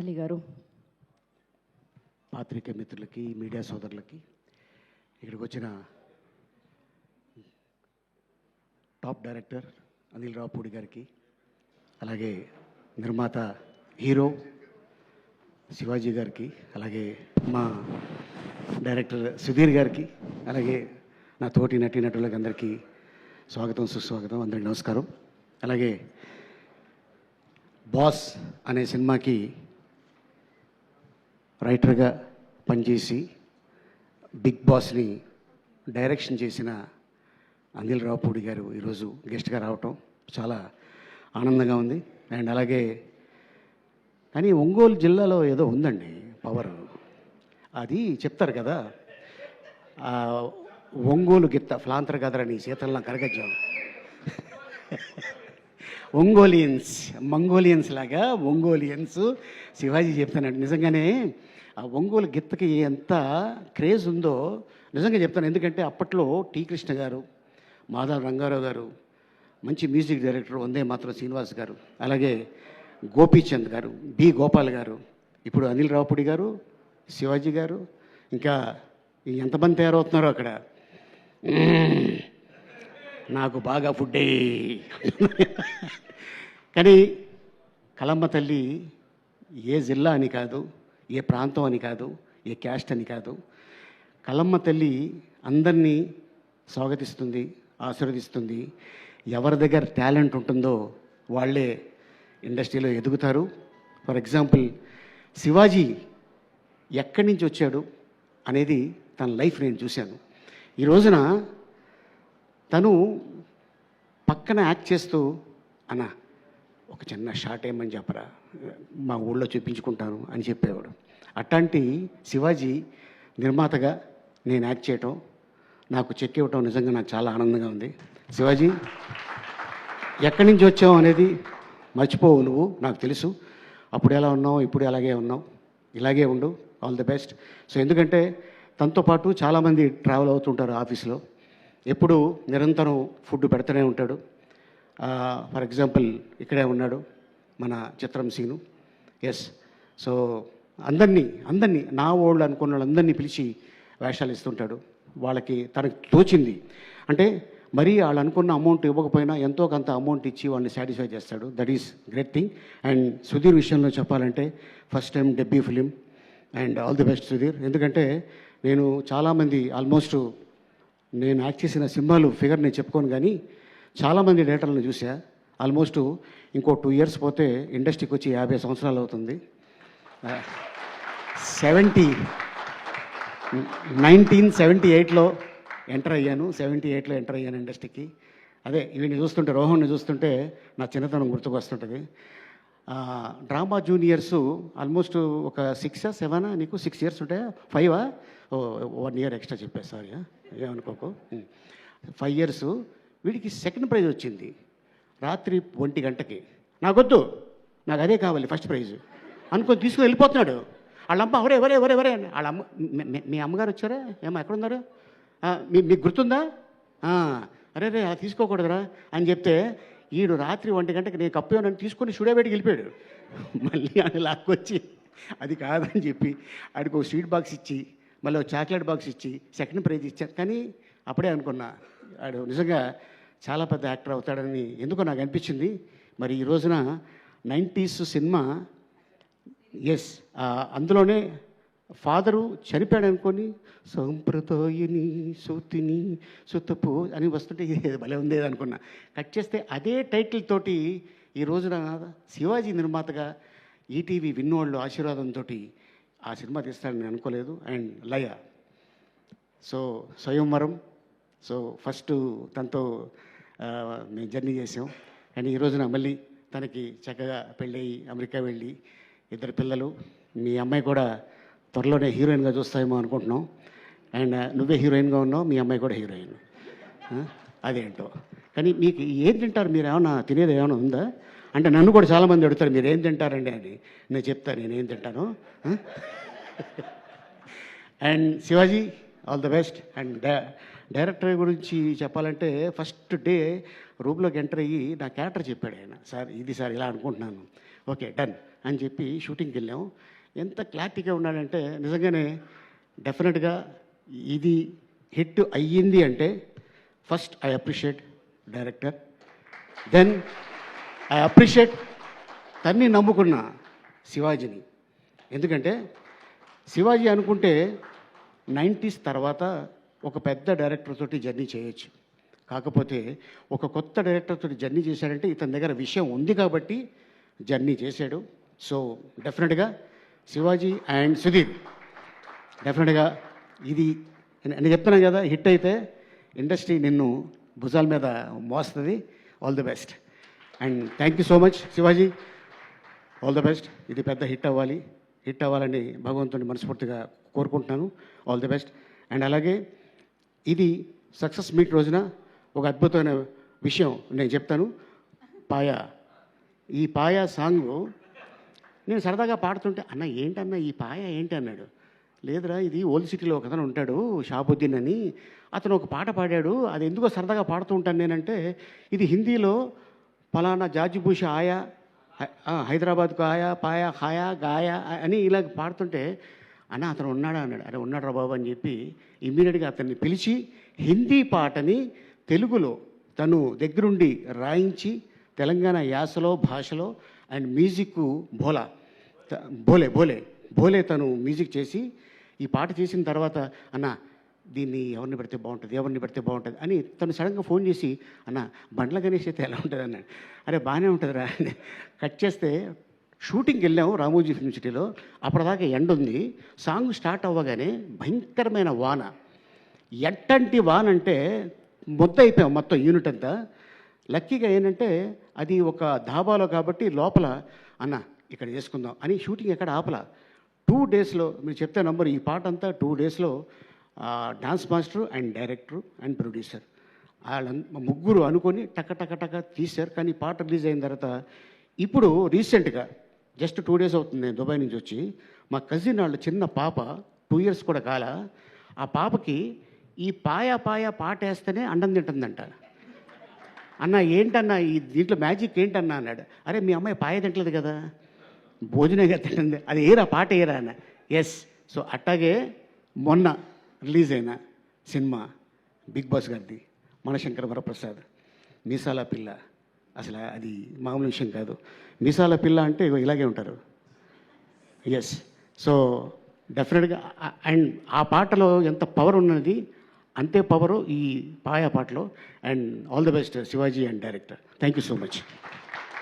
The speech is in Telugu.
అలీ గారు, పాత్రికేయ మిత్రులకి, మీడియా సోదరులకి, ఇక్కడికి వచ్చిన టాప్ డైరెక్టర్ అనిల్ రావుపూడి గారికి, అలాగే నిర్మాత హీరో శివాజీ గారికి, అలాగే మా డైరెక్టర్ సుధీర్ గారికి, అలాగే నా తోటి నటీనటులకు అందరికీ స్వాగతం, సుస్వాగతం, అందరికీ నమస్కారం. అలాగే బాస్ అనే సినిమాకి రైటర్గా పనిచేసి బిగ్ బాస్ని డైరెక్షన్ చేసిన అనిల్ రావుపూడి గారు ఈరోజు గెస్ట్గా రావటం చాలా ఆనందంగా ఉంది. అండ్ అలాగే కానీ ఒంగోలు జిల్లాలో ఏదో ఉందండి పవర్, అది చెప్తారు కదా, ఒంగోలు గిత్త ఫ్లాంతర్ కదరని శీతల్లా కరగజ్జం, మంగోలియన్స్ లాగా ఒంగోలియన్స్ శివాజీ చెప్తానండి. నిజంగానే ఆ ఒంగోలు గిత్తకి ఎంత క్రేజ్ ఉందో నిజంగా చెప్తాను. ఎందుకంటే అప్పట్లో టి కృష్ణ గారు, మాధవ రంగారావు గారు, మంచి మ్యూజిక్ డైరెక్టర్ వందే మాత్రం శ్రీనివాస్ గారు, అలాగే గోపీచంద్ గారు, బి గోపాల్ గారు, ఇప్పుడు అనిల్ రావుపూడి గారు, శివాజీ గారు, ఇంకా ఎంతమంది తయారవుతున్నారో అక్కడ. నాకు బాగా ఫుడ్ కానీ కలమ్మ తల్లి ఏ జిల్లా అని కాదు, ఏ ప్రాంతం అని కాదు, ఏ క్యాస్ట్ అని కాదు, కలమ్మ తల్లి అందరినీ స్వాగతిస్తుంది, ఆశీర్వదిస్తుంది. ఎవరి దగ్గర టాలెంట్ ఉంటుందో వాళ్ళే ఇండస్ట్రీలో ఎదుగుతారు. ఫర్ ఎగ్జాంపుల్ శివాజీ ఎక్కడి నుంచి వచ్చాడు అనేది తన లైఫ్ నేను చూశాను. ఈ రోజున తను పక్కన యాక్ట్ చేస్తూ అన్న ఒక చిన్న షార్ట్ ఏమని చెప్పరా, మా ఊళ్ళో చూపించుకుంటాను అని చెప్పేవాడు. అట్లాంటి శివాజీ నిర్మాతగా నేను యాక్ట్ చేయటం, నాకు చెక్ ఇవ్వటం నిజంగా నాకు చాలా ఆనందంగా ఉంది. శివాజీ ఎక్కడి నుంచి వచ్చావు అనేది మర్చిపోవు నువ్వు, నాకు తెలుసు. అప్పుడు ఎలా ఉన్నావు, ఇప్పుడు అలాగే ఉన్నావు, ఇలాగే ఉండు, ఆల్ ది బెస్ట్. సో ఎందుకంటే తనతో పాటు చాలామంది ట్రావెల్ అవుతుంటారు ఆఫీస్లో, ఎప్పుడు నిరంతరం ఫుడ్ పెడుతూనే ఉంటాడు. ఫర్ ఎగ్జాంపుల్ ఇక్కడే ఉన్నాడు మన చిత్రం సీను. ఎస్, సో అందరినీ నా వాళ్ళు అనుకున్న వాళ్ళందరినీ పిలిచి వేషాలు ఇస్తుంటాడు. వాళ్ళకి తనకు తోచింది అంటే మరీ వాళ్ళు అనుకున్న అమౌంట్ ఇవ్వకపోయినా ఎంతో కొంత అమౌంట్ ఇచ్చి వాళ్ళని సాటిస్ఫై చేస్తాడు. That is great thing. And Sudheer విషయంలో చెప్పాలంటే first time debut film, and all the best Sudheer. ఎందుకంటే నేను చాలామంది ఆల్మోస్ట్ నేను యాక్ట్ చేసిన సినిమాలు ఫిగర్ నేను చెప్పుకోను, కానీ చాలామంది డేటర్లను చూసా. ఆల్మోస్ట్ ఇంకో 2 years పోతే ఇండస్ట్రీకి వచ్చి 50 సంవత్సరాలు అవుతుంది. 1978లో ఎంటర్ అయ్యాను, 78లో ఎంటర్ అయ్యాను ఇండస్ట్రీకి. అదే వీడిని చూస్తుంటే, రోహన్ని చూస్తుంటే నా చిన్నతనం గుర్తుకు వస్తుంటుంది. డ్రామా జూనియర్స్ ఆల్మోస్ట్ ఒక 6 or 7 నీకు 6 years ఉంటాయా, 5 1 year ఎక్స్ట్రా చెప్పాను, సారీ ఏమనుకోకు. 5 years వీడికి సెకండ్ ప్రైజ్ వచ్చింది రాత్రి 1 గంటకి. నాకొద్దు, నాకు అదే కావాలి ఫస్ట్ ప్రైజ్ అనుకొని తీసుకుని వెళ్ళిపోతున్నాడు. వాళ్ళమ్మ ఎవరే ఎవరే ఎవరే ఎవరే అని, వాళ్ళ అమ్మ మీ అమ్మగారు వచ్చారా, ఏమో ఎక్కడున్నారు, మీకు గుర్తుందా, అరే రే అలా తీసుకోకూడదురా అని చెప్తే ఈడు రాత్రి 1 గంటకి నేను కప్పు నన్ను తీసుకొని స్టూడియోబెట్టికి వెళ్ళిపోయాడు. మళ్ళీ ఆయన లాక్కొచ్చి అది కాదని చెప్పి ఆడికి ఒక స్వీట్ బాక్స్ ఇచ్చి మళ్ళీ ఒక చాక్లెట్ బాక్స్ ఇచ్చి సెకండ్ ప్రైజ్ ఇచ్చాను. కానీ అప్పుడే అనుకున్నా ఆడు నిజంగా చాలా పెద్ద యాక్టర్ అవుతాడని ఎందుకో నాకు అనిపించింది. మరి ఈ రోజున 90s సినిమా, ఎస్, అందులోనే ఫాదరు చనిపోయాడు అనుకొని సంప్రదాయని సూతిని సుతపు అని వస్తుంటే భలే ఉంది అనుకున్నా. కట్ చేస్తే అదే టైటిల్ తోటి ఈ రోజున శివాజీ నిర్మాతగా ఈటీవీ విన్నోళ్ళు ఆశీర్వాదంతో ఆ సినిమా తీస్తాడని అనుకోలేదు. అండ్ లయ, సో స్వయంవరం, సో ఫస్ట్ తనతో మేము జర్నీ చేసాం. అండ్ ఈ రోజున మళ్ళీ తనకి చక్కగా పెళ్ళి అమెరికా వెళ్ళి 2 పిల్లలు, మీ అమ్మాయి కూడా త్వరలోనే హీరోయిన్గా చూస్తాయేమో అనుకుంటున్నాం. అండ్ నువ్వే హీరోయిన్గా ఉన్నావు, మీ అమ్మాయి కూడా హీరోయిన్, అదేంటో. కానీ మీకు ఏం తింటారు, మీరు ఏమైనా తినేది ఏమైనా ఉందా అంటే నన్ను కూడా చాలామంది అడుగుతారు మీరు ఏం తింటారండి అని. నేను చెప్తాను నేనేం తింటాను. And Shivaji, all the best. And director గురించి చెప్పాలంటే ఫస్ట్ డే రూమ్లోకి ఎంటర్ అయ్యి నా క్యారెక్టర్ చెప్పాడు ఆయన. సార్ ఇది సార్ ఇలా అనుకుంటున్నాను, ఓకే డన్ అని చెప్పి షూటింగ్కి వెళ్ళాం. ఎంత క్లారిటీగా ఉన్నాడంటే నిజంగానే డెఫినెట్గా ఇది హిట్ అయ్యింది అంటే first I appreciate director, then I appreciate తన్ని నమ్ముకున్న శివాజీని. ఎందుకంటే శివాజీ అనుకుంటే 90s తర్వాత ఒక పెద్ద డైరెక్టర్ తోటి జర్నీ చేయొచ్చు, కాకపోతే ఒక కొత్త డైరెక్టర్ తోటి జర్నీ చేశాడంటే ఇతని దగ్గర విషయం ఉంది కాబట్టి జర్నీ చేశాడు. సో డెఫినెట్గా శివాజీ అండ్ సుధీర్ డెఫినెట్గా ఇది నేను చెప్తున్నాను కదా, హిట్ అయితే ఇండస్ట్రీ నిన్ను భుజాల మీద మోస్తుంది. All the best and thank you so much Shivaji, all the best. ఇది పెద్ద హిట్ అవ్వాలని భగవంతుని మనస్ఫూర్తిగా కోరుకుంటున్నాను. All the best. అండ్ అలాగే ఇది సక్సెస్ మీట్ రోజున ఒక అద్భుతమైన విషయం నేను చెప్తాను. ఈ పాయ సాంగ్ నేను సరదాగా పాడుతుంటే అన్న ఏంటన్నా ఈ పాయ ఏంటి అన్నాడు. లేదురా ఇది ఓల్డ్ సిటీలో ఒకతను ఉంటాడు షాబుద్దీన్ అని, అతను ఒక పాట పాడాడు, అది ఎందుకో సరదాగా పాడుతూ ఉంటాను నేనంటే ఇది హిందీలో ఫలానా జాజిబూష ఆయా హైదరాబాద్కు ఆయా పాయా ఖాయా గాయా అని ఇలా పాడుతుంటే అన్న అతను ఉన్నాడా అన్నాడు. అరే ఉన్నాడు రా బాబు అని చెప్పి ఇమ్మీడియట్గా అతన్ని పిలిచి హిందీ పాటని తెలుగులో తను దగ్గరుండి రాయించి తెలంగాణ యాసలో భాషలో అండ్ మ్యూజిక్ భోలే తను మ్యూజిక్ చేసి ఈ పాట చేసిన తర్వాత అన్న దీన్ని ఎవరిని పెడితే బాగుంటుంది అని తను సడన్గా ఫోన్ చేసి అన్న బండ్ల గణేష్ అయితే ఎలా ఉంటుంది అన్నాడు. అరే బాగానే ఉంటుందిరా అని కట్ చేస్తే షూటింగ్కి వెళ్ళాము రామోజీ ఫిల్మ్ సిటీలో. అప్పటిదాకా ఎండ ఉంది. సాంగ్ స్టార్ట్ అవ్వగానే భయంకరమైన వాన. ఎట్టంటి వాన అంటే అయిపోయాం మొత్తం యూనిట్ అంతా. లక్కీగా ఏంటంటే అది ఒక ధాబాలో కాబట్టి లోపల అన్న ఇక్కడ చేసుకుందాం అని షూటింగ్ ఎక్కడ ఆపల. 2 డేస్లో మీరు చెప్తే నంబర్ ఈ పాట అంతా 2 డేస్లో dance master and director and producer వాళ్ళ ముగ్గురు అనుకొని టక తీశారు. కానీ పాట రిలీజ్ అయిన తర్వాత ఇప్పుడు రీసెంట్గా జస్ట్ 2 డేస్ అవుతుంది నేను దుబాయ్ నుంచి వచ్చి, మా కజిన్ వాళ్ళ చిన్న పాప 2 years కూడా కాల, ఆ పాపకి ఈ పాయ పాట వేస్తేనే అండం తింటుందంట. అన్న ఏంటన్నా ఈ దీంట్లో మ్యాజిక్ ఏంటన్నా అన్నాడు. అరే మీ అమ్మాయి పాయ తింటలేదు కదా, భోజనంగా తింటుంది, అది ఏరా పాట ఏరా అన్న. ఎస్. సో అట్టాగే మొన్న రిలీజ్ అయిన సినిమా బిగ్ బాస్ గారిది మనశంకర వరప్రసాద్ మీసాల పిల్ల, అసలు అది మామూలు విషయం కాదు. మీసాల పిల్ల అంటే ఇలాగే ఉంటారు. ఎస్. సో డెఫినెట్గా అండ్ ఆ పాటలో ఎంత పవర్ ఉన్నది అంతే పవరు ఈ పాయ పాటలో. And all the best Shivaji and director. Thank you so much.